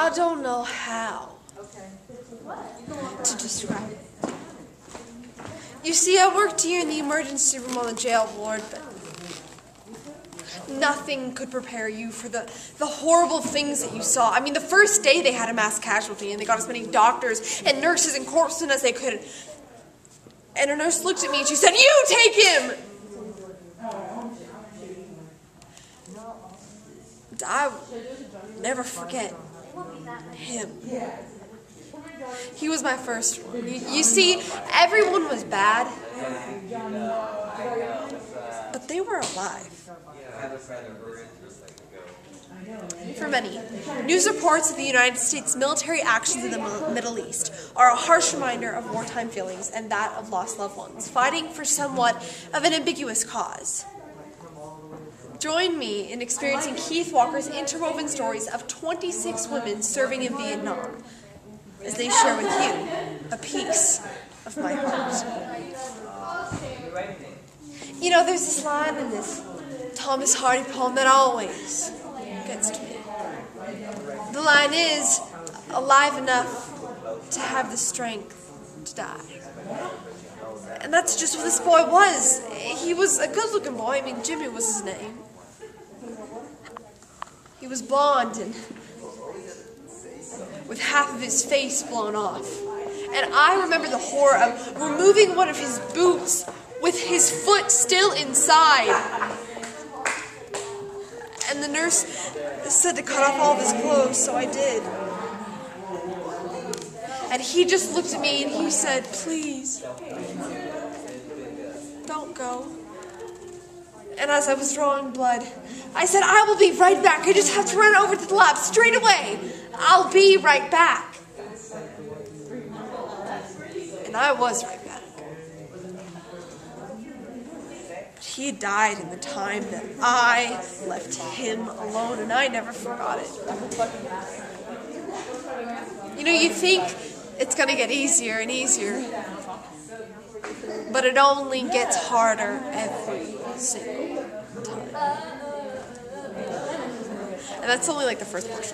I don't know how to describe it. You see, I worked here in the emergency room on the jail ward, but nothing could prepare you for the horrible things that you saw. I mean, the first day they had a mass casualty, and they got as many doctors and nurses and corpsmen as they could. And a nurse looked at me and she said, "You take him!" And I will never forget him. He was my first one. You see, everyone was bad, but they were alive. For many, news reports of the United States military actions in the Middle East are a harsh reminder of wartime feelings and that of lost loved ones, fighting for somewhat of an ambiguous cause. Join me in experiencing Keith Walker's interwoven stories of 26 women serving in Vietnam, as they share with you a piece of my heart. You know, there's this line in this Thomas Hardy poem that always gets to me. The line is, alive enough to have the strength to die. And that's just what this boy was. He was a good-looking boy. I mean, Jimmy was his name. He was blonde and with half of his face blown off. And I remember the horror of removing one of his boots with his foot still inside. And the nurse said to cut off all of his clothes, so I did. And he just looked at me and he said, "Please, don't go." And as I was drawing blood, I said, "I will be right back. I just have to run over to the lab straight away. I'll be right back." And I was right back. But he had died in the time that I left him alone, and I never forgot it. You know, you think it's going to get easier and easier, but it only gets harder every single time. And that's only like the first portion.